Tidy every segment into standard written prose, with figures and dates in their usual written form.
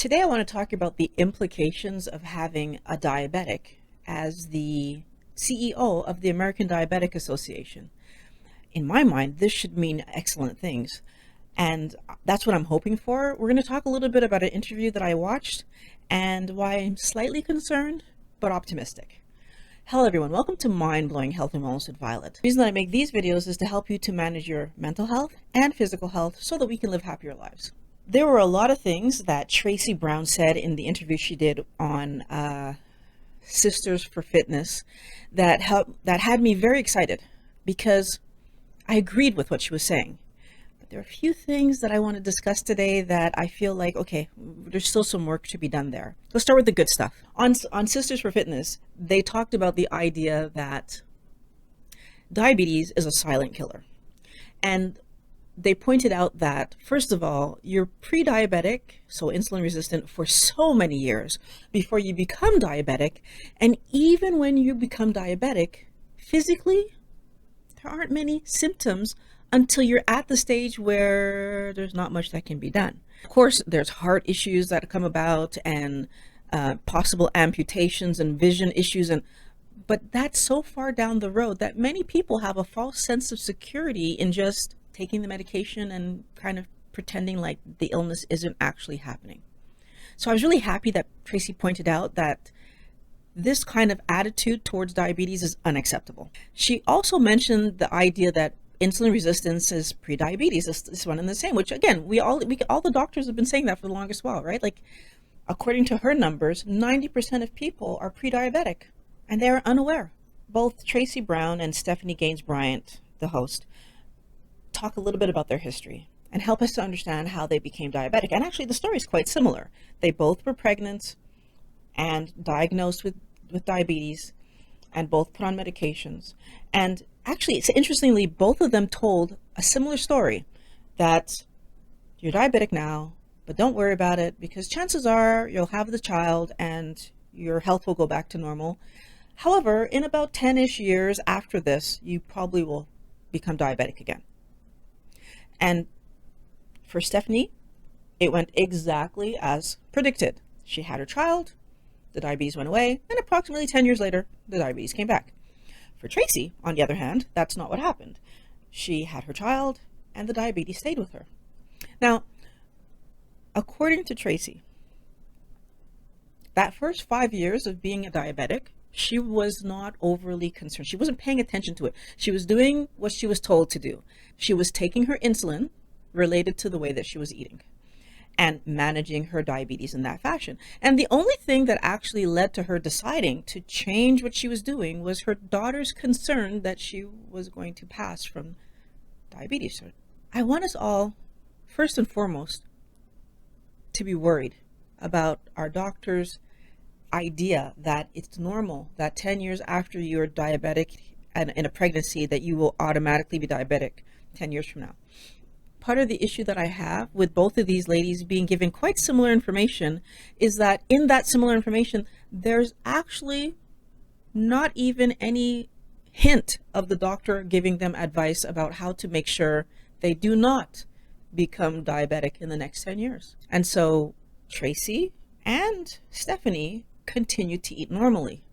Today I want to talk about the implications of having a diabetic as the CEO of the American Diabetic Association. In my mind, this should mean excellent things, and that's what I'm hoping for. We're going to talk a little bit about an interview that I watched and why I'm slightly concerned but optimistic. Hello everyone, welcome to Mind Blowing Health and Wellness with Violet. The reason that I make these videos is to help you to manage your mental health and physical health so that we can live happier lives. There were a lot of things that Tracey Brown said in the interview she did on Sisters for Fitness that had me very excited because I agreed with what she was saying. But there are a few things that I want to discuss today that I feel like, okay, there's still some work to be done there. Let's start with the good stuff. On Sisters for Fitness, they talked about the idea that diabetes is a silent killer. And they pointed out that, first of all, you're pre-diabetic, so insulin resistant, for so many years before you become diabetic. And even when you become diabetic, physically, there aren't many symptoms until you're at the stage where there's not much that can be done. Of course, there's heart issues that come about and possible amputations and vision issues, but that's so far down the road that many people have a false sense of security in just taking the medication and kind of pretending like the illness isn't actually happening. So I was really happy that Tracey pointed out that this kind of attitude towards diabetes is unacceptable. She also mentioned the idea that insulin resistance is pre-diabetes. It's one and the same, which again, all the doctors have been saying that for the longest while, right? Like, according to her numbers, 90% of people are pre-diabetic and they're unaware. Both Tracey Brown and Stephanie Gaines Bryant, the host, talk a little bit about their history and help us to understand how they became diabetic. And actually the story is quite similar. They both were pregnant and diagnosed with diabetes and both put on medications. And actually, it's interestingly, both of them told a similar story, that you're diabetic now, but don't worry about it because chances are you'll have the child and your health will go back to normal. However, in about 10-ish years after this, you probably will become diabetic again. And for Stephanie, it went exactly as predicted. She had her child, the diabetes went away, and approximately 10 years later, the diabetes came back. For Tracey, on the other hand, that's not what happened. She had her child, and the diabetes stayed with her. Now, according to Tracey, that first 5 years of being a diabetic, she was not overly concerned. She wasn't paying attention to it. She was doing what she was told to do. She was taking her insulin related to the way that she was eating and managing her diabetes in that fashion. And the only thing that actually led to her deciding to change what she was doing was her daughter's concern that she was going to pass from diabetes. So I want us all, first and foremost, to be worried about our doctors' idea that it's normal that 10 years after you're diabetic and in a pregnancy that you will automatically be diabetic 10 years from now. Part of the issue that I have with both of these ladies being given quite similar information is that in that similar information, there's actually not even any hint of the doctor giving them advice about how to make sure they do not become diabetic in the next 10 years. And so Tracey and Stephanie continued to eat normally.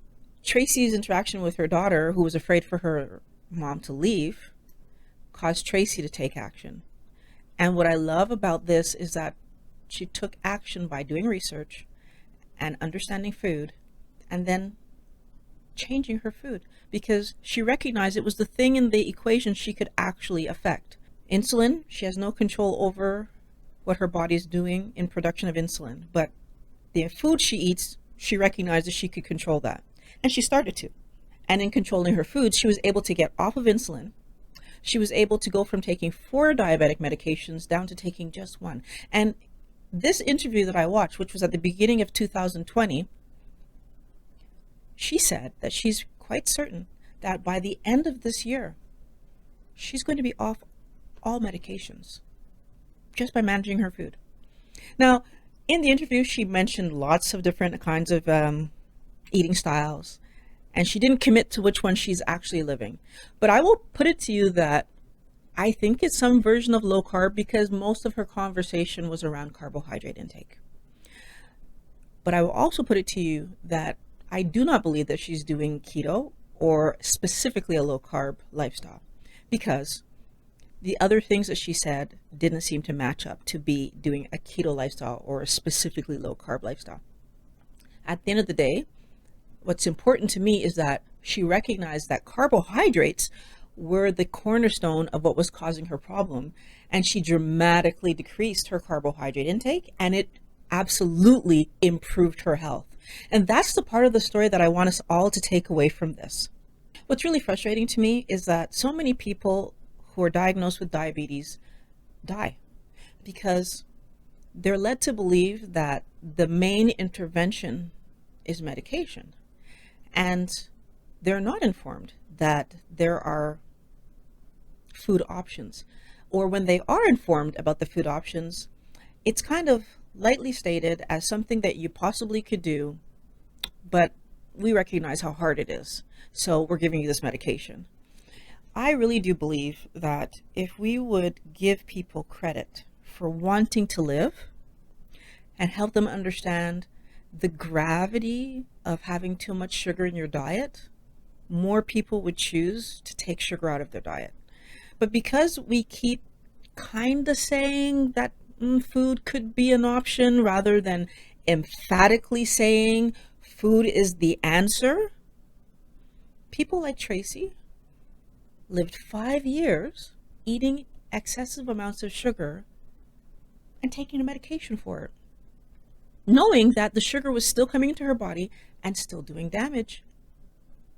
Tracey's interaction with her daughter, who was afraid for her mom to leave, caused Tracey to take action. And what I love about this is that she took action by doing research and understanding food and then changing her food because she recognized it was the thing in the equation she could actually affect. Insulin, she has no control over what her body is doing in production of insulin, but the food she eats, she recognizes she could control that. And she started to. And in controlling her foods, she was able to get off of insulin. She was able to go from taking 4 diabetic medications down to taking just 1. And this interview that I watched, which was at the beginning of 2020, she said that she's quite certain that by the end of this year, she's going to be off all medications just by managing her food. Now, in the interview, she mentioned lots of different kinds of eating styles, and she didn't commit to which one she's actually living. But I will put it to you that I think it's some version of low carb because most of her conversation was around carbohydrate intake. But I will also put it to you that I do not believe that she's doing keto or specifically a low carb lifestyle, because the other things that she said didn't seem to match up to be doing a keto lifestyle or a specifically low carb lifestyle. At the end of the day, what's important to me is that she recognized that carbohydrates were the cornerstone of what was causing her problem, and she dramatically decreased her carbohydrate intake, and it absolutely improved her health. And that's the part of the story that I want us all to take away from this. What's really frustrating to me is that so many people who are diagnosed with diabetes die because they're led to believe that the main intervention is medication. And they're not informed that there are food options. Or when they are informed about the food options, it's kind of lightly stated as something that you possibly could do, but we recognize how hard it is, so we're giving you this medication. I really do believe that if we would give people credit for wanting to live and help them understand the gravity of having too much sugar in your diet, more people would choose to take sugar out of their diet. But because we keep kind of saying that food could be an option rather than emphatically saying food is the answer, people like Tracey lived 5 years eating excessive amounts of sugar and taking a medication for it, knowing that the sugar was still coming into her body and still doing damage.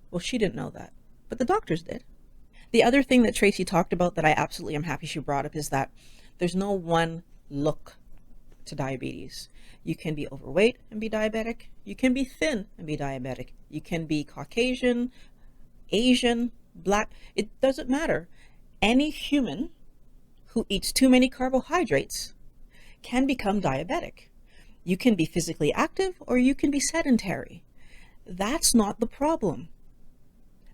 Well, she didn't know that, but the doctors did. The other thing that Tracey talked about that I absolutely am happy she brought up is that there's no one look to diabetes. You can be overweight and be diabetic. You can be thin and be diabetic. You can be Caucasian, Asian, Black. It doesn't matter. Any human who eats too many carbohydrates can become diabetic. You can be physically active or you can be sedentary. That's not the problem.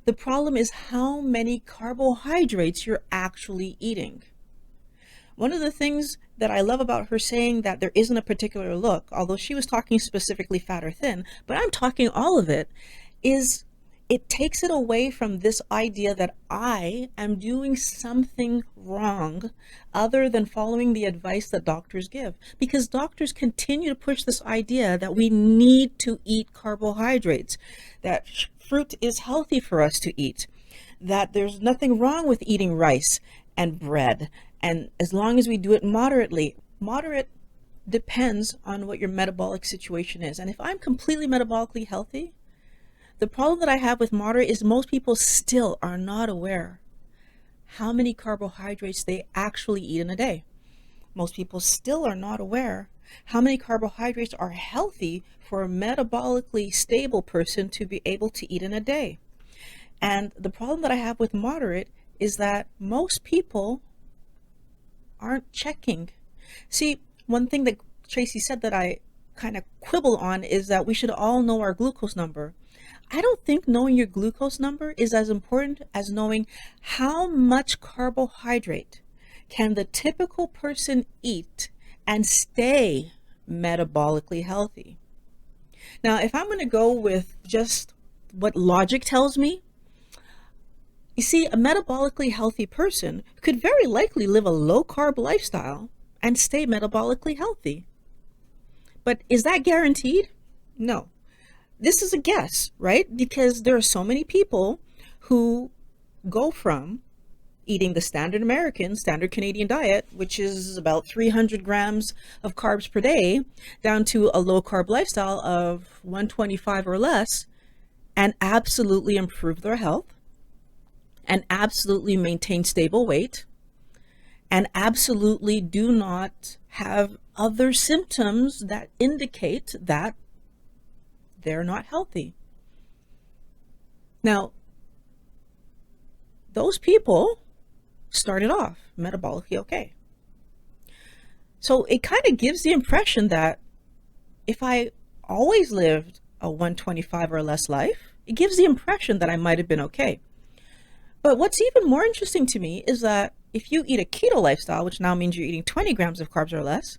The problem is how many carbohydrates you're actually eating. One of the things that I love about her saying that there isn't a particular look, although she was talking specifically fat or thin, but I'm talking all of it, is it takes it away from this idea that I am doing something wrong other than following the advice that doctors give. Because doctors continue to push this idea that we need to eat carbohydrates, that fruit is healthy for us to eat, that there's nothing wrong with eating rice and bread, and as long as we do it moderately. Moderate depends on what your metabolic situation is. And if I'm completely metabolically healthy, the problem that I have with moderate is most people still are not aware how many carbohydrates they actually eat in a day. Most people still are not aware how many carbohydrates are healthy for a metabolically stable person to be able to eat in a day. And the problem that I have with moderate is that most people aren't checking. See, one thing that Tracey said that I kind of quibble on is that we should all know our glucose number. I don't think knowing your glucose number is as important as knowing how much carbohydrate can the typical person eat and stay metabolically healthy. Now, if I'm going to go with just what logic tells me, you see, a metabolically healthy person could very likely live a low carb lifestyle and stay metabolically healthy. But is that guaranteed? No. This is a guess, right? Because there are so many people who go from eating the standard American, standard Canadian diet, which is about 300 grams of carbs per day, down to a low carb lifestyle of 125 or less, and absolutely improve their health, and absolutely maintain stable weight, and absolutely do not have other symptoms that indicate that they're not healthy. Now, those people started off metabolically okay. So it kind of gives the impression that if I always lived a 125 or less life, it gives the impression that I might have been okay. But what's even more interesting to me is that if you eat a keto lifestyle, which now means you're eating 20 grams of carbs or less,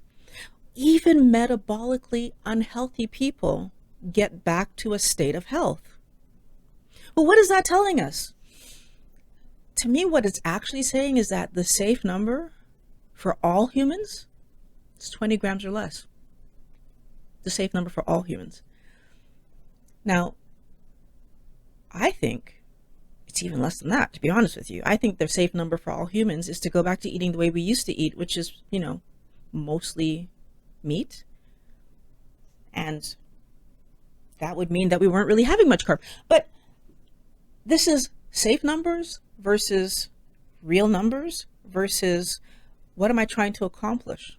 even metabolically unhealthy people get back to a state of health. Well, what is that telling us? To me, what it's actually saying is that the safe number for all humans is 20 grams or less. The safe number for all humans. Now, I think it's even less than that, to be honest with you. I think the safe number for all humans is to go back to eating the way we used to eat, which is, mostly meat. And that would mean that we weren't really having much carb. But this is safe numbers versus real numbers versus what am I trying to accomplish?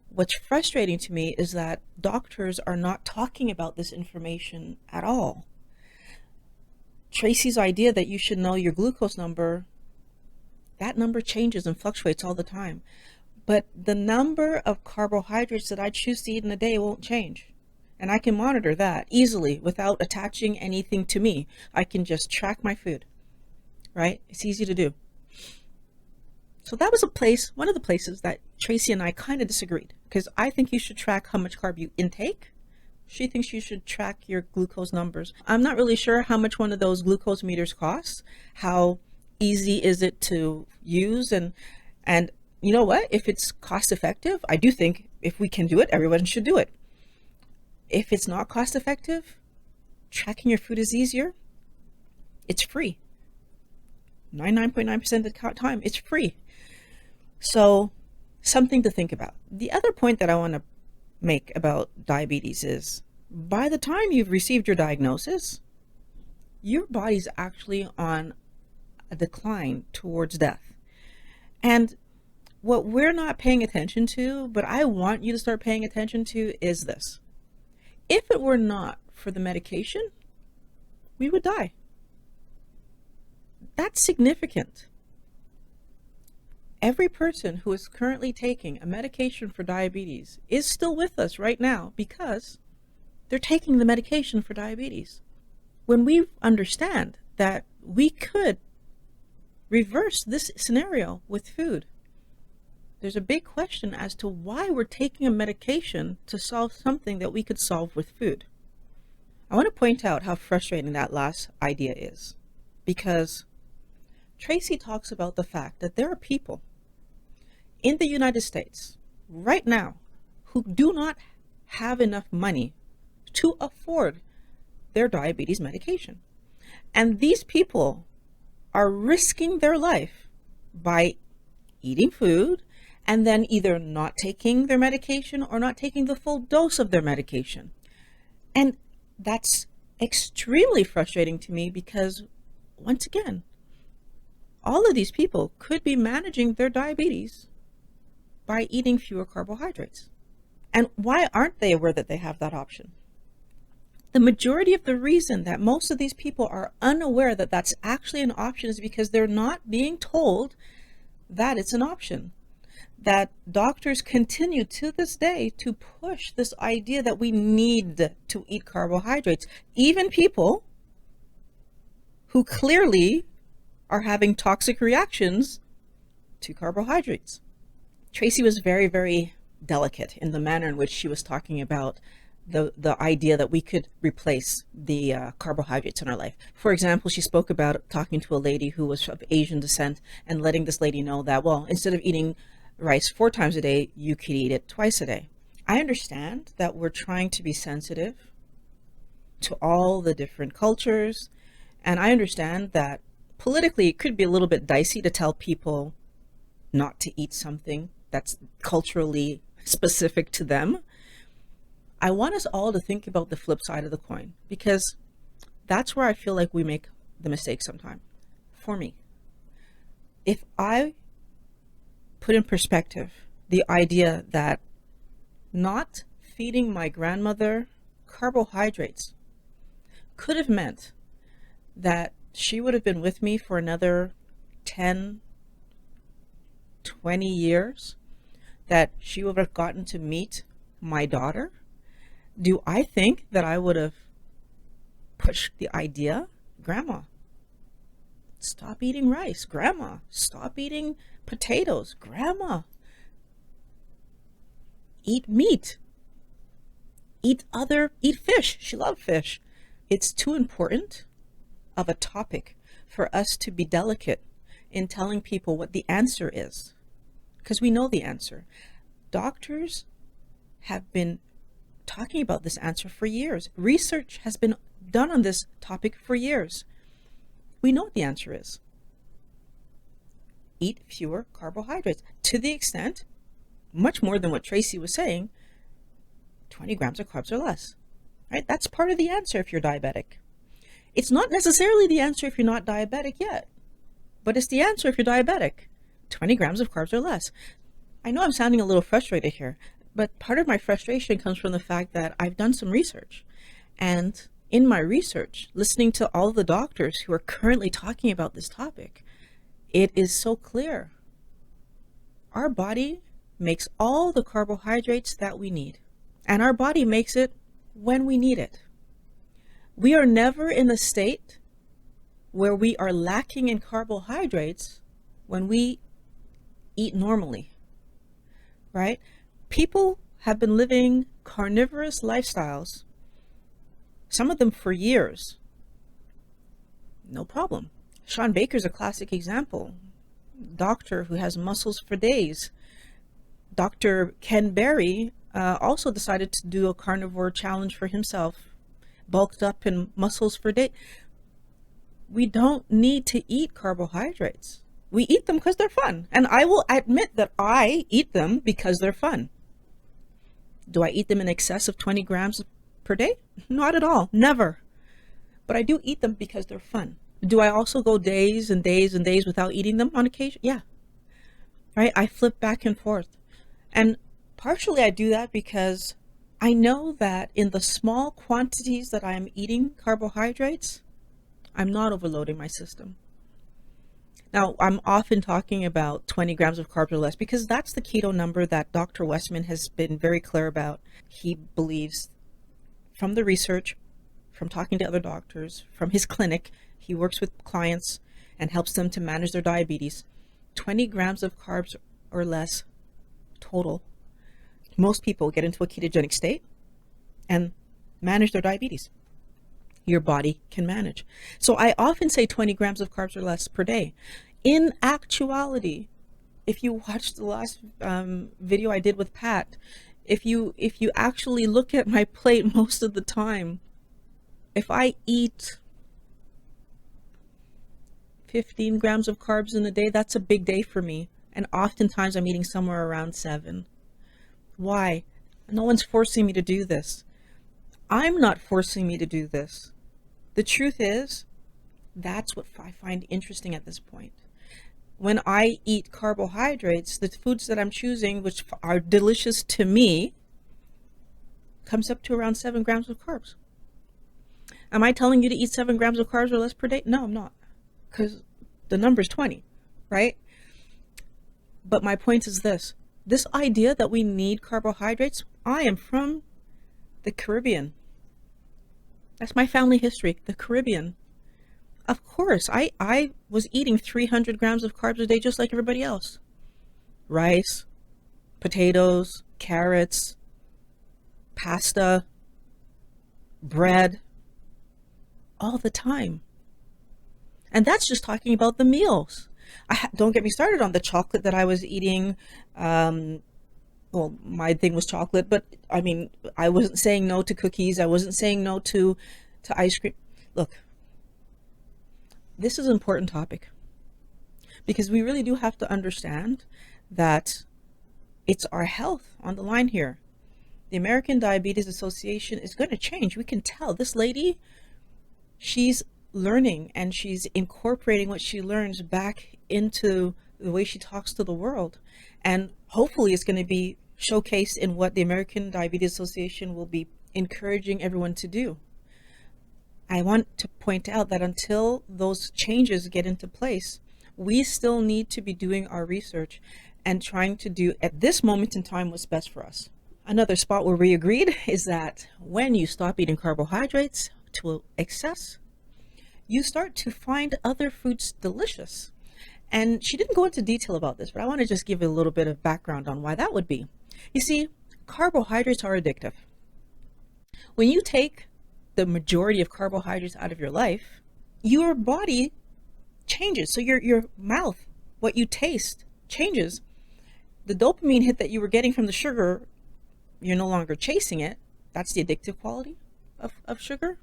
What's frustrating to me is that doctors are not talking about this information at all. Tracey's idea that you should know your glucose number, that number changes and fluctuates all the time. But the number of carbohydrates that I choose to eat in a day won't change. And I can monitor that easily without attaching anything to me. I can just track my food, right? It's easy to do. So that was one of the places that Tracey and I kind of disagreed, because I think you should track how much carb you intake. She thinks you should track your glucose numbers. I'm not really sure how much one of those glucose meters costs. How easy is it to use? And you know what? If it's cost effective, I do think if we can do it, everyone should do it. If it's not cost effective, tracking your food is easier. It's free. 99.9% of the time, it's free. So something to think about. The other point that I want to make about diabetes is by the time you've received your diagnosis, your body's actually on a decline towards death. And what we're not paying attention to, but I want you to start paying attention to, is this. If it were not for the medication, we would die. That's significant. Every person who is currently taking a medication for diabetes is still with us right now because they're taking the medication for diabetes. When we understand that we could reverse this scenario with food, there's a big question as to why we're taking a medication to solve something that we could solve with food. I want to point out how frustrating that last idea is, because Tracey talks about the fact that there are people in the United States right now who do not have enough money to afford their diabetes medication. And these people are risking their life by eating food and then either not taking their medication or not taking the full dose of their medication. And that's extremely frustrating to me because, once again, all of these people could be managing their diabetes by eating fewer carbohydrates. And why aren't they aware that they have that option? The majority of the reason that most of these people are unaware that that's actually an option is because they're not being told that it's an option. That doctors continue to this day to push this idea that we need to eat carbohydrates. Even people who clearly are having toxic reactions to carbohydrates. Tracey was very, very delicate in the manner in which she was talking about the idea that we could replace the carbohydrates in our life. For example, she spoke about talking to a lady who was of Asian descent and letting this lady know that, well, instead of eating rice 4 times a day, you could eat it twice a day. I understand that we're trying to be sensitive to all the different cultures, and I understand that politically it could be a little bit dicey to tell people not to eat something that's culturally specific to them. I want us all to think about the flip side of the coin, because that's where I feel like we make the mistake sometimes. For me, if I put in perspective the idea that not feeding my grandmother carbohydrates could have meant that she would have been with me for another 10, 20 years, that she would have gotten to meet my daughter, do I think that I would have pushed the idea, Grandma, stop eating rice. Grandma, stop eating potatoes. Grandma, eat meat, eat fish. She loved fish. It's too important of a topic for us to be delicate in telling people what the answer is, because we know the answer. Doctors have been talking about this answer for years. Research has been done on this topic for years. We know what the answer is. Eat fewer carbohydrates, to the extent, much more than what Tracey was saying, 20 grams of carbs or less. Right? That's part of the answer if you're diabetic. It's not necessarily the answer if you're not diabetic yet, but it's the answer if you're diabetic. 20 grams of carbs or less. I know I'm sounding a little frustrated here, but part of my frustration comes from the fact that I've done some research. And in my research, listening to all the doctors who are currently talking about this topic, it is so clear. Our body makes all the carbohydrates that we need, and our body makes it when we need it. We are never in a state where we are lacking in carbohydrates when we eat normally, right? People have been living carnivorous lifestyles, some of them for years. No problem. Sean Baker's a classic example. Doctor who has muscles for days. Dr. Ken Berry also decided to do a carnivore challenge for himself, bulked up in muscles for days. We don't need to eat carbohydrates. We eat them because they're fun. And I will admit that I eat them because they're fun. Do I eat them in excess of 20 grams per day? Not at all. Never. But I do eat them because they're fun. Do I also go days and days and days without eating them on occasion? Yeah. Right? I flip back and forth. And partially I do that because I know that in the small quantities that I'm eating carbohydrates, I'm not overloading my system. Now, I'm often talking about 20 grams of carbs or less because that's the keto number that Dr. Westman has been very clear about. He believes from the research, from talking to other doctors, from his clinic, he works with clients and helps them to manage their diabetes. 20 grams of carbs or less total. Most people get into a ketogenic state and manage their diabetes. Your body can manage. So I often say 20 grams of carbs or less per day. In actuality, if you watch the last video I did with Pat, if you actually look at my plate most of the time, if I eat 15 grams of carbs in a day, that's a big day for me. And oftentimes I'm eating somewhere around 7. Why? No one's forcing me to do this. I'm not forcing me to do this. The truth is, that's what I find interesting at this point. When I eat carbohydrates, the foods that I'm choosing, which are delicious to me, comes up to around 7 grams of carbs. Am I telling you to eat 7 grams of carbs or less per day? No, I'm not. Because the number is 20, right? But my point is this idea that we need carbohydrates, I am from the Caribbean. That's my family history, the Caribbean. Of course, I was eating 300 grams of carbs a day just like everybody else. Rice, potatoes, carrots, pasta, bread, all the time. And that's just talking about the meals. Don't get me started on the chocolate that I was eating. Well, my thing was chocolate, but I mean, I wasn't saying no to cookies. I wasn't saying no to ice cream. Look, this is an important topic because we really do have to understand that it's our health on the line here. The American Diabetes Association is going to change. We can tell this lady, she's learning and she's incorporating what she learns back into the way she talks to the world. And hopefully it's going to be showcased in what the American Diabetes Association will be encouraging everyone to do. I want to point out that until those changes get into place, we still need to be doing our research and trying to do at this moment in time what's best for us. Another spot where we agreed is that when you stop eating carbohydrates to excess, you start to find other foods delicious. And she didn't go into detail about this, but I want to just give you a little bit of background on why that would be. You see, carbohydrates are addictive. When you take the majority of carbohydrates out of your life, your body changes. So your mouth, what you taste, changes. The dopamine hit that you were getting from the sugar, you're no longer chasing it. That's the addictive quality of sugar.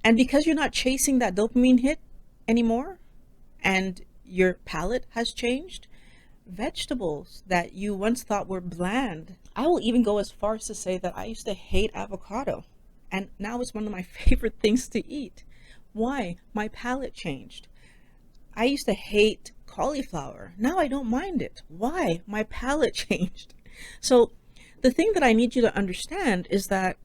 And because you're not chasing that dopamine hit anymore, and your palate has changed, vegetables that you once thought were bland. I will even go as far as to say that I used to hate avocado, and now it's one of my favorite things to eat. Why? My palate changed. I used to hate cauliflower. Now I don't mind it. Why? My palate changed. So the thing that I need you to understand is that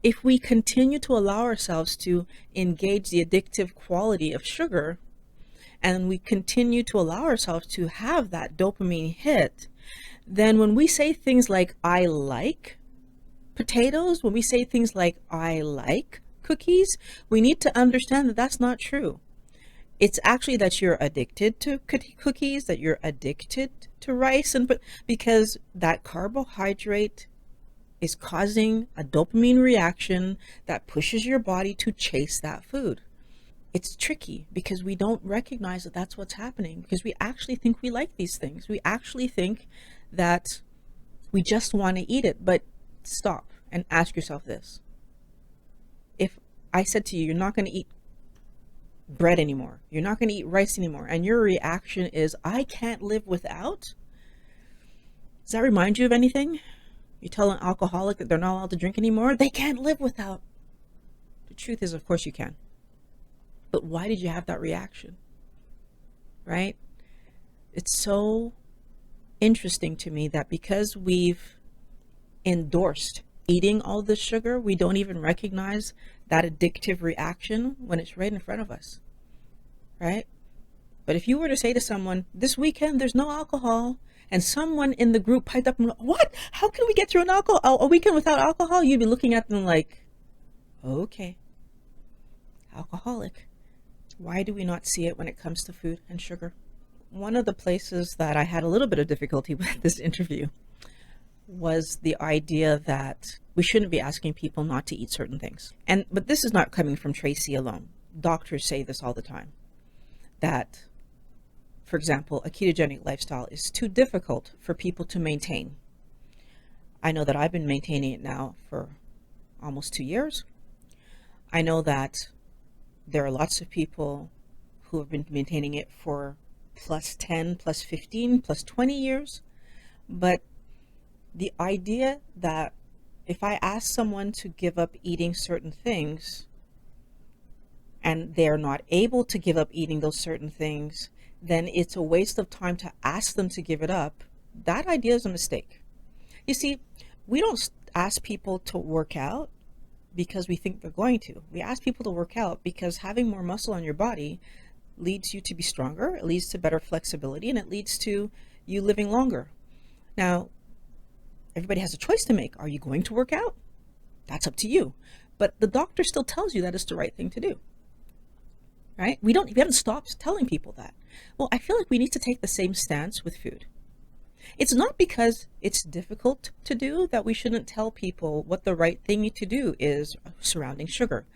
if we continue to allow ourselves to engage the addictive quality of sugar, and we continue to allow ourselves to have that dopamine hit, then when we say things like, I like potatoes, when we say things like, I like cookies, we need to understand that that's not true. It's actually that you're addicted to cookies, that you're addicted to rice, and because that carbohydrate is causing a dopamine reaction that pushes your body to chase that food. It's tricky because we don't recognize that that's what's happening, because we actually think we like these things. We actually think that we just want to eat it. But stop and ask yourself this. If I said to you, you're not going to eat bread anymore, you're not going to eat rice anymore, and your reaction is, I can't live without, does that remind you of anything? You tell an alcoholic that they're not allowed to drink anymore, they can't live without. The truth is, of course you can. But why did you have that reaction? Right? It's so interesting to me that because we've endorsed eating all this sugar, we don't even recognize that addictive reaction when it's right in front of us. Right? But if you were to say to someone, this weekend there's no alcohol, and someone in the group piped up and, what? How can we get through a weekend without alcohol? You'd be looking at them like, okay, alcoholic. Why do we not see it when it comes to food and sugar? One of the places that I had a little bit of difficulty with this interview was the idea that we shouldn't be asking people not to eat certain things. But this is not coming from Tracey alone. Doctors say this all the time, that, for example, a ketogenic lifestyle is too difficult for people to maintain. I know that I've been maintaining it now for almost 2 years. I know that there are lots of people who have been maintaining it for plus 10, plus 15, plus 20 years. But the idea that if I ask someone to give up eating certain things and they're not able to give up eating those certain things, then it's a waste of time to ask them to give it up. That idea is a mistake. You see, we don't ask people to work out because we think they're going to. We ask people to work out because having more muscle on your body leads you to be stronger, it leads to better flexibility, and it leads to you living longer. Now, everybody has a choice to make. Are you going to work out? That's up to you. But the doctor still tells you that it's the right thing to do. Right? We haven't stopped telling people that. Well, I feel like we need to take the same stance with food. It's not because it's difficult to do that we shouldn't tell people what the right thing to do is surrounding sugar.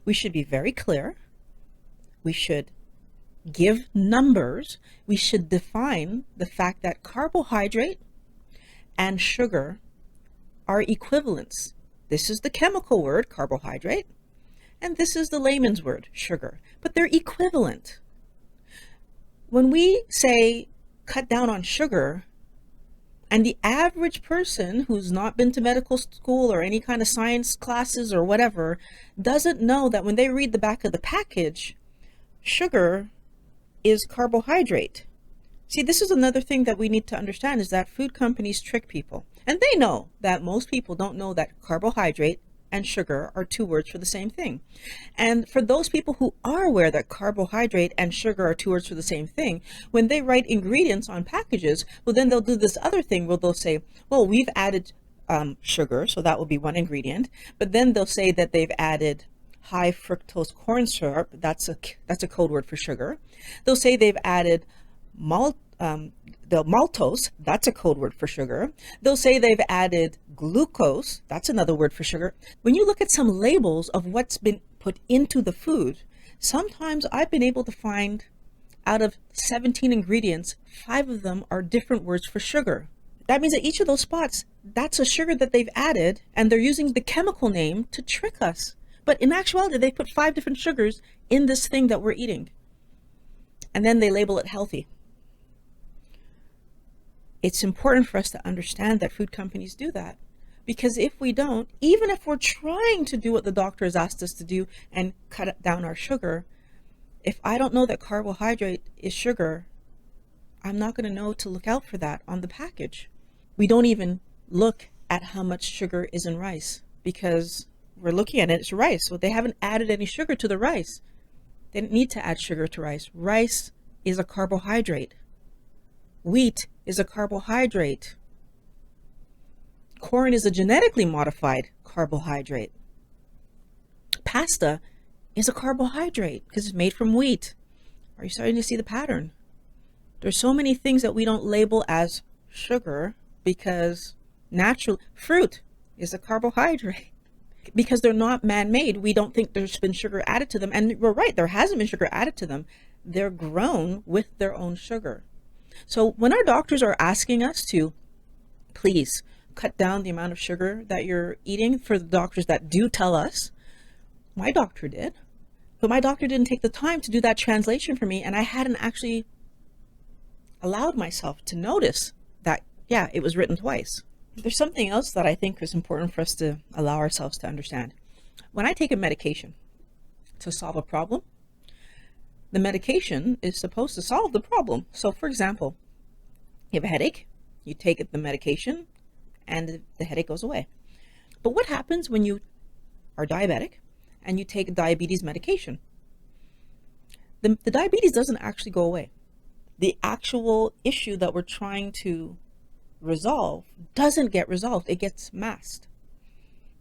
We should be very clear. We should give numbers. We should define the fact that carbohydrate and sugar are equivalents. This is the chemical word, carbohydrate, and this is the layman's word, sugar, but they're equivalent. When we say cut down on sugar, and the average person who's not been to medical school or any kind of science classes or whatever doesn't know that when they read the back of the package, sugar is carbohydrate. See, this is another thing that we need to understand, is that food companies trick people. And they know that most people don't know that carbohydrate and sugar are two words for the same thing. And for those people who are aware that carbohydrate and sugar are two words for the same thing, when they write ingredients on packages, well, then they'll do this other thing where they'll say, well, we've added sugar, so that will be one ingredient. But then they'll say that they've added high fructose corn syrup. That's a code word for sugar. They'll say they've added the maltose, that's a code word for sugar. They'll say they've added glucose, that's another word for sugar. When you look at some labels of what's been put into the food, sometimes I've been able to find out of 17 ingredients, 5 of them are different words for sugar. That means that each of those spots, that's a sugar that they've added, and they're using the chemical name to trick us. But in actuality, they put 5 different sugars in this thing that we're eating. And then they label it healthy. It's important for us to understand that food companies do that. Because if we don't, even if we're trying to do what the doctor has asked us to do and cut down our sugar, if I don't know that carbohydrate is sugar, I'm not going to know to look out for that on the package. We don't even look at how much sugar is in rice because we're looking at it, it's rice. So they haven't added any sugar to the rice. They didn't need to add sugar to rice. Rice is a carbohydrate. Wheat is a carbohydrate. Corn is a genetically modified carbohydrate. Pasta is a carbohydrate because it's made from wheat. Are you starting to see the pattern? There's so many things that we don't label as sugar because natural fruit is a carbohydrate. Because they're not man-made, we don't think there's been sugar added to them. And we're right, there hasn't been sugar added to them. They're grown with their own sugar. So when our doctors are asking us to please cut down the amount of sugar that you're eating, for the doctors that do tell us, my doctor did, but my doctor didn't take the time to do that translation for me, and I hadn't actually allowed myself to notice that, yeah, it was written twice. There's something else that I think is important for us to allow ourselves to understand. When I take a medication to solve a problem, the medication is supposed to solve the problem. So for example, you have a headache, you take the medication, and the headache goes away. But what happens when you are diabetic and you take diabetes medication? The diabetes doesn't actually go away. The actual issue that we're trying to resolve doesn't get resolved. It gets masked.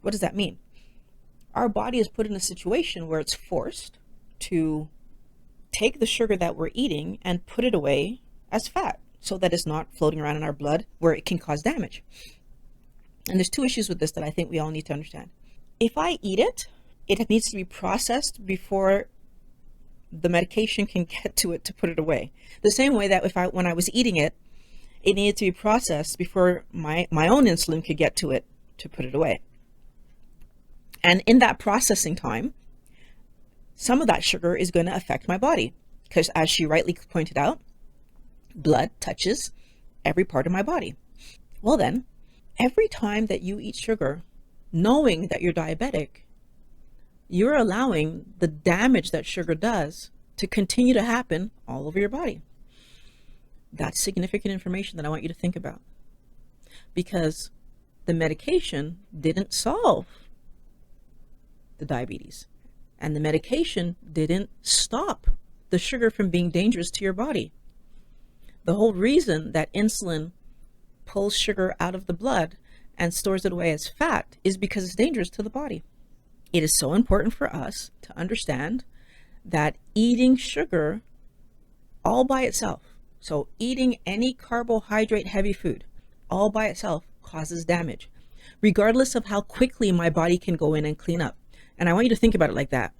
What does that mean? Our body is put in a situation where it's forced to take the sugar that we're eating and put it away as fat so that it's not floating around in our blood where it can cause damage. And there's 2 issues with this that I think we all need to understand. If I eat it, it needs to be processed before the medication can get to it to put it away. The same way that when I was eating it, it needed to be processed before my own insulin could get to it to put it away. And in that processing time, some of that sugar is going to affect my body because, as she rightly pointed out, blood touches every part of my body. Well then, every time that you eat sugar, knowing that you're diabetic, you're allowing the damage that sugar does to continue to happen all over your body. That's significant information that I want you to think about, because the medication didn't solve the diabetes, and the medication didn't stop the sugar from being dangerous to your body. The whole reason that insulin pulls sugar out of the blood and stores it away as fat is because it's dangerous to the body. It is so important for us to understand that eating sugar all by itself, so eating any carbohydrate heavy food all by itself, causes damage, regardless of how quickly my body can go in and clean up. And I want you to think about it like that.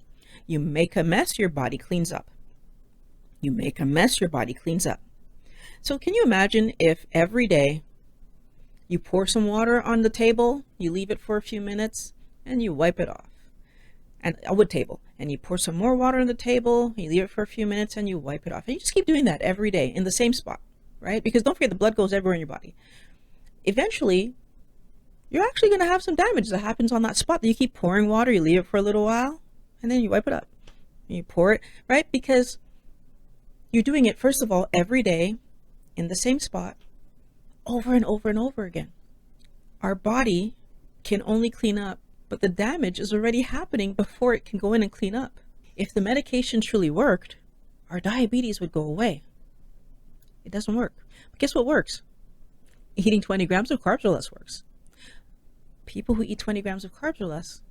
You make a mess, your body cleans up. You make a mess, your body cleans up. So can you imagine if every day you pour some water on the table, you leave it for a few minutes, and you wipe it off? And a wood table, and you pour some more water on the table, you leave it for a few minutes, and you wipe it off. And you just keep doing that every day in the same spot, right? Because don't forget, the blood goes everywhere in your body. Eventually, you're actually going to have some damage that happens on that spot that you keep pouring water, you leave it for a little while, and then you wipe it up. You pour it, right? Because you're doing it, first of all, every day in the same spot, over and over and over again. Our body can only clean up, but the damage is already happening before it can go in and clean up. If the medication truly worked, our diabetes would go away. It doesn't work. But guess what works? Eating 20 grams of carbs or less works. People who eat 20 grams of carbs or less,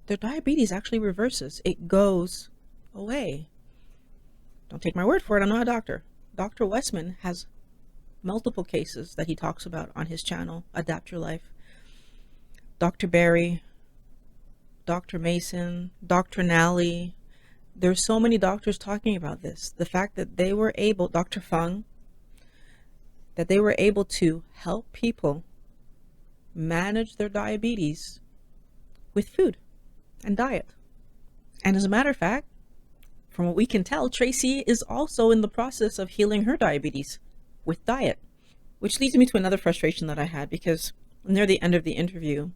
their diabetes actually reverses. It goes away. Don't take my word for it. I'm not a doctor. Dr. Westman has multiple cases that he talks about on his channel, Adapt Your Life. Dr. Barry, Dr. Mason, Dr. Nally. There's so many doctors talking about this. The fact that they were able, Dr. Fung, that they were able to help people manage their diabetes with food and diet. And as a matter of fact, from what we can tell, Tracey is also in the process of healing her diabetes with diet, which leads me to another frustration that I had, because near the end of the interview,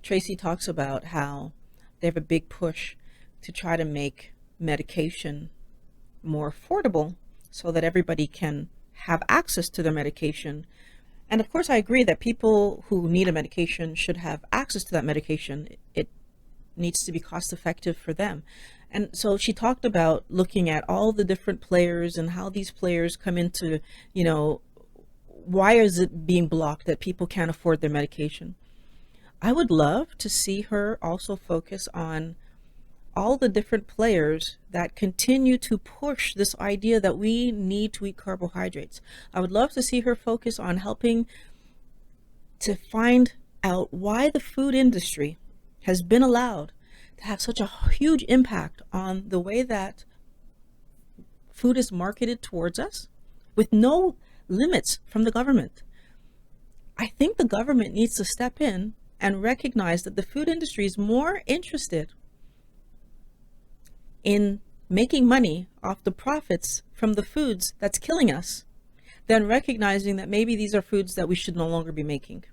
Tracey talks about how they have a big push to try to make medication more affordable so that everybody can have access to their medication. And of course, I agree that people who need a medication should have access to that medication. It needs to be cost effective for them. And so she talked about looking at all the different players and how these players come into, why is it being blocked that people can't afford their medication? I would love to see her also focus on all the different players that continue to push this idea that we need to eat carbohydrates. I would love to see her focus on helping to find out why the food industry has been allowed to have such a huge impact on the way that food is marketed towards us with no limits from the government. I think the government needs to step in and recognize that the food industry is more interested in making money off the profits from the foods that's killing us than recognizing that maybe these are foods that we should no longer be making.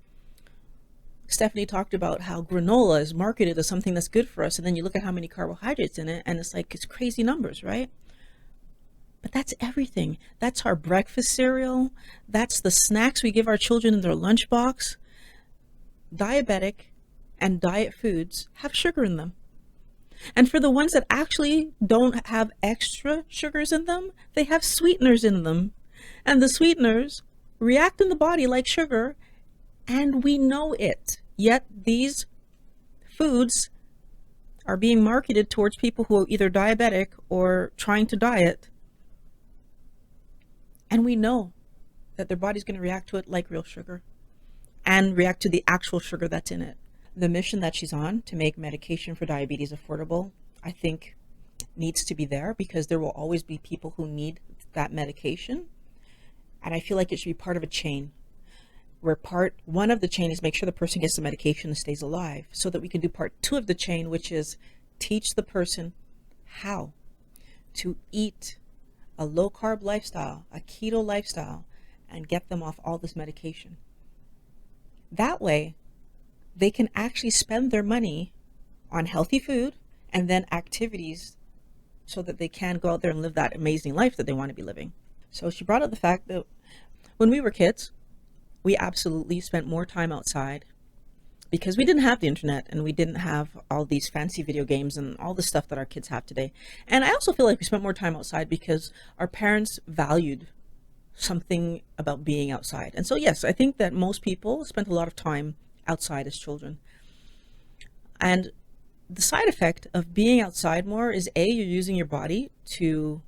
Stephanie talked about how granola is marketed as something that's good for us, and then you look at how many carbohydrates in it, and it's crazy numbers, right? But that's everything. That's our breakfast cereal. That's the snacks we give our children in their lunchbox. Diabetic and diet foods have sugar in them. And for the ones that actually don't have extra sugars in them, they have sweeteners in them. And the sweeteners react in the body like sugar, and we know it. Yet these foods are being marketed towards people who are either diabetic or trying to diet. And we know that their body's going to react to it like real sugar and react to the actual sugar that's in it. The mission that she's on to make medication for diabetes affordable, I think, needs to be there, because there will always be people who need that medication. And I feel like it should be part of a chain, where part one of the chain is make sure the person gets the medication and stays alive, so that we can do part two of the chain, which is teach the person how to eat a low carb lifestyle, a keto lifestyle, and get them off all this medication. That way, they can actually spend their money on healthy food and then activities so that they can go out there and live that amazing life that they want to be living. So she brought up the fact that when we were kids, we absolutely spent more time outside because we didn't have the internet and we didn't have all these fancy video games and all the stuff that our kids have today. And I also feel like we spent more time outside because our parents valued something about being outside. And so yes, I think that most people spent a lot of time outside as children. And the side effect of being outside more is you're using your body to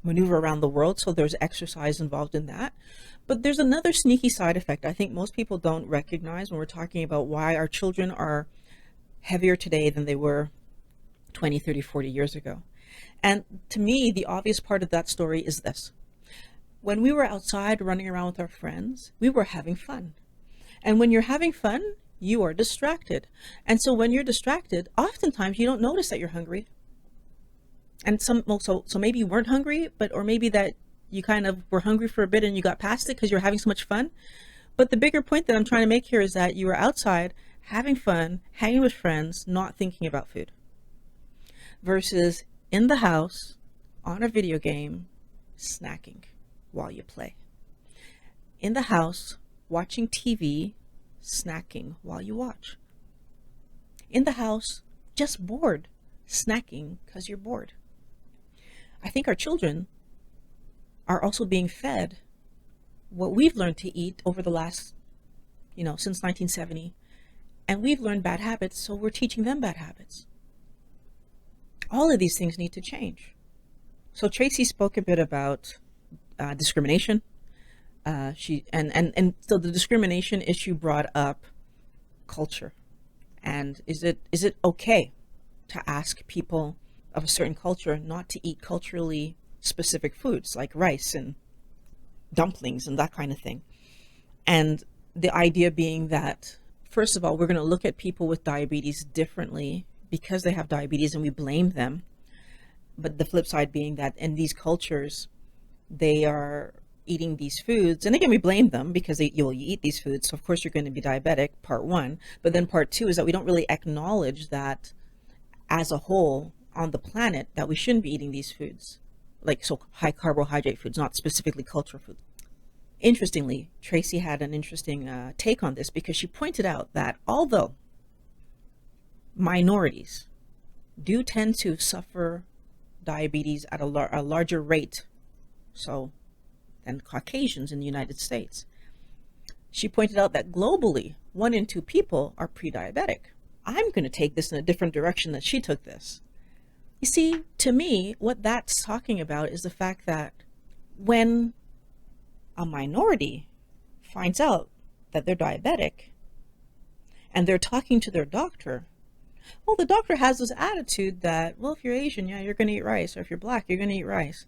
maneuver around the world, so there's exercise involved in that. But there's another sneaky side effect I think most people don't recognize when we're talking about why our children are heavier today than they were 20, 30, 40 years ago. And to me, the obvious part of that story is this. When we were outside running around with our friends, we were having fun. And when you're having fun, you are distracted. And so when you're distracted, oftentimes you don't notice that you're hungry. And so maybe you weren't hungry, or maybe that you kind of were hungry for a bit and you got past it because you're having so much fun. But the bigger point that I'm trying to make here is that you were outside having fun, hanging with friends, not thinking about food. Versus in the house, on a video game, snacking while you play. In the house, watching TV, snacking while you watch. In the house, just bored, snacking because you're bored. I think our children are also being fed what we've learned to eat over the last, since 1970. And we've learned bad habits, so we're teaching them bad habits. All of these things need to change. So Tracey spoke a bit about discrimination. So the discrimination issue brought up culture. And is it okay to ask people of a certain culture not to eat culturally specific foods like rice and dumplings and that kind of thing? And the idea being that, first of all, we're going to look at people with diabetes differently because they have diabetes and we blame them. But the flip side being that in these cultures, they are eating these foods, and again, we blame them because you eat these foods, so of course you're going to be diabetic, part one. But then part two is that we don't really acknowledge that as a whole on the planet that we shouldn't be eating these foods, like so high carbohydrate foods, not specifically cultural foods. Interestingly, Tracey had an interesting take on this because she pointed out that although minorities do tend to suffer diabetes at a larger rate than Caucasians in the United States, she pointed out that globally, 1 in 2 people are pre-diabetic. I'm going to take this in a different direction than she took this. You see, to me, what that's talking about is the fact that when a minority finds out that they're diabetic and they're talking to their doctor, well, the doctor has this attitude that, well, if you're Asian, yeah, you're going to eat rice. Or if you're Black, you're going to eat rice.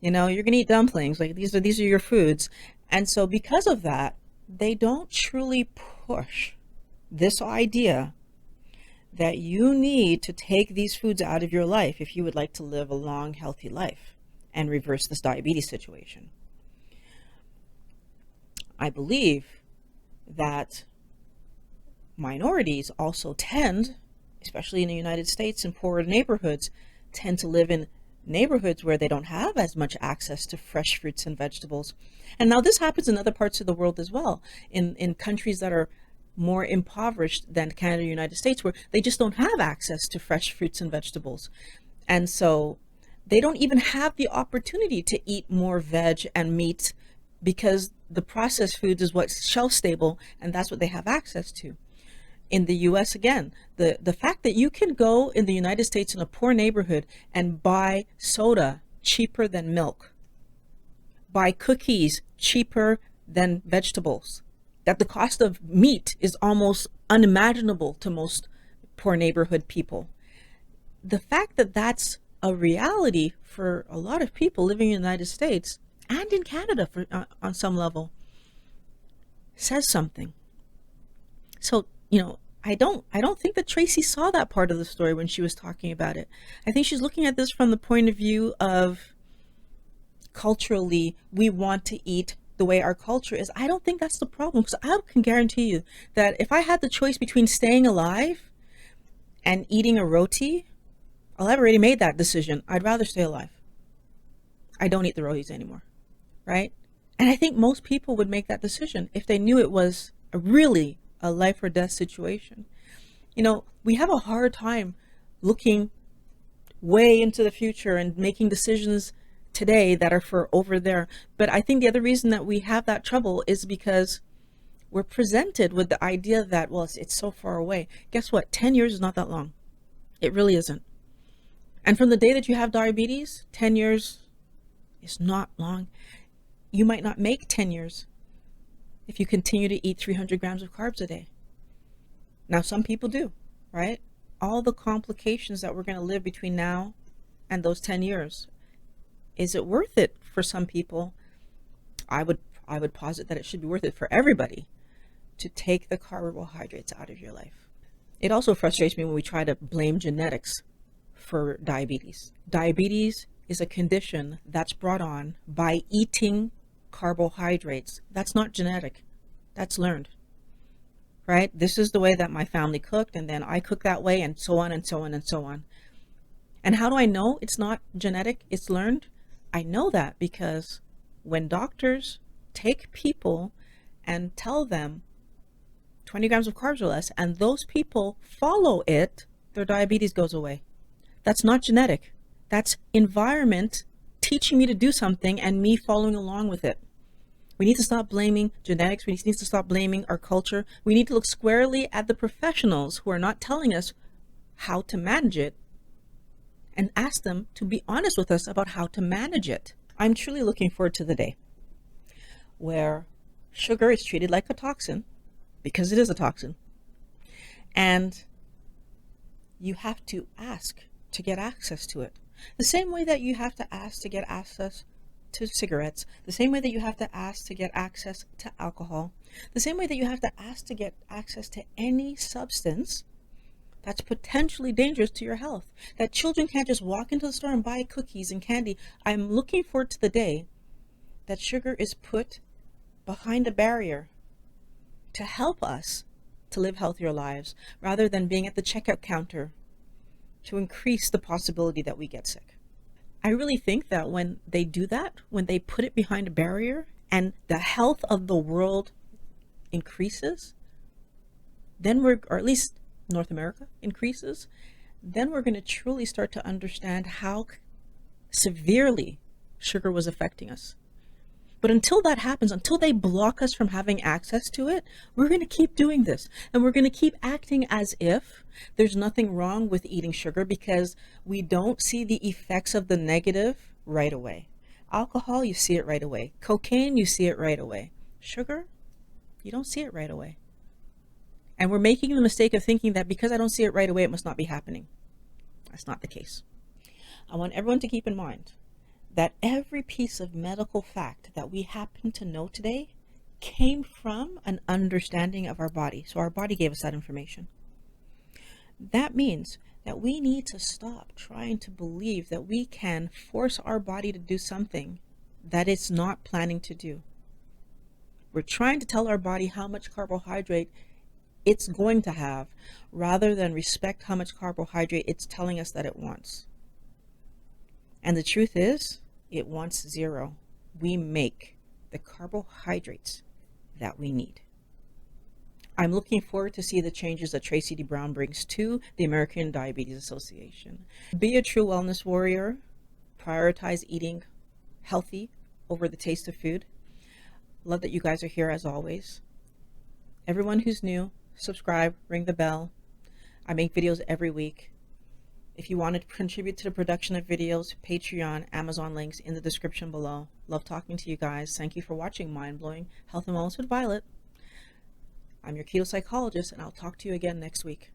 You know, you're going to eat dumplings. Like these are your foods. And so because of that, they don't truly push this idea that you need to take these foods out of your life if you would like to live a long, healthy life and reverse this diabetes situation. I believe that minorities also tend, especially in the United States and poorer neighborhoods, tend to live in neighborhoods where they don't have as much access to fresh fruits and vegetables. And now this happens in other parts of the world as well, in countries that are more impoverished than Canada or United States, where they just don't have access to fresh fruits and vegetables. And so they don't even have the opportunity to eat more veg and meat because the processed foods is what's shelf stable and that's what they have access to. In the US, again, the fact that you can go in the United States in a poor neighborhood and buy soda cheaper than milk, buy cookies cheaper than vegetables, that the cost of meat is almost unimaginable to most poor neighborhood people. The fact that that's a reality for a lot of people living in the United States and in Canada on some level says something. So, you know, I don't think that Tracey saw that part of the story when she was talking about it. I think she's looking at this from the point of view of culturally, we want to eat the way our culture is. I don't think that's the problem, because I can guarantee you that if I had the choice between staying alive and eating a roti, I've already made that decision. I'd rather stay alive. I don't eat the rotis anymore, right? And I think most people would make that decision if they knew it was really a life or death situation. You know, we have a hard time looking way into the future and making decisions today that are for over there. But I think the other reason that we have that trouble is because we're presented with the idea that, well, it's so far away. Guess what? 10 years is not that long. It really isn't. And from the day that you have diabetes, 10 years is not long. You might not make 10 years if you continue to eat 300 grams of carbs a day. Now, some people do, right? All the complications that we're going to live between now and those 10 years. Is it worth it for some people? I would posit that it should be worth it for everybody to take the carbohydrates out of your life. It also frustrates me when we try to blame genetics for diabetes. Diabetes is a condition that's brought on by eating carbohydrates. That's not genetic. That's learned, right? This is the way that my family cooked, and then I cook that way, and so on and so on and so on. And how do I know it's not genetic? It's learned. I know that because when doctors take people and tell them 20 grams of carbs or less, and those people follow it, their diabetes goes away. That's not genetic. That's environment teaching me to do something and me following along with it. We need to stop blaming genetics. We need to stop blaming our culture. We need to look squarely at the professionals who are not telling us how to manage it and ask them to be honest with us about how to manage it. I'm truly looking forward to the day where sugar is treated like a toxin, because it is a toxin, and you have to ask to get access to it. The same way that you have to ask to get access to cigarettes, the same way that you have to ask to get access to alcohol, the same way that you have to ask to get access to any substance that's potentially dangerous to your health. That children can't just walk into the store and buy cookies and candy. I'm looking forward to the day that sugar is put behind a barrier to help us to live healthier lives, rather than being at the checkout counter to increase the possibility that we get sick. I really think that when they do that, when they put it behind a barrier and the health of the world increases, then or at least North America increases, then we're going to truly start to understand how severely sugar was affecting us. But until that happens, until they block us from having access to it, we're going to keep doing this. And we're going to keep acting as if there's nothing wrong with eating sugar, because we don't see the effects of the negative right away. Alcohol, you see it right away. Cocaine, you see it right away. Sugar, you don't see it right away. And we're making the mistake of thinking that because I don't see it right away, it must not be happening. That's not the case. I want everyone to keep in mind that every piece of medical fact that we happen to know today came from an understanding of our body. So our body gave us that information. That means that we need to stop trying to believe that we can force our body to do something that it's not planning to do. We're trying to tell our body how much carbohydrate it's going to have, rather than respect how much carbohydrate it's telling us that it wants. And the truth is, it wants zero. We make the carbohydrates that we need. I'm looking forward to see the changes that Tracey D Brown brings to the American Diabetes Association. Be a true wellness warrior. Prioritize eating healthy over the taste of food. Love that you guys are here as always. Everyone who's new, subscribe, ring the bell. I make videos every week. If you want to contribute to the production of videos, Patreon, Amazon links in the description below. Love talking to you guys. Thank you for watching Mind Blowing Health and Wellness with Violet. I'm your keto psychologist, and I'll talk to you again next week.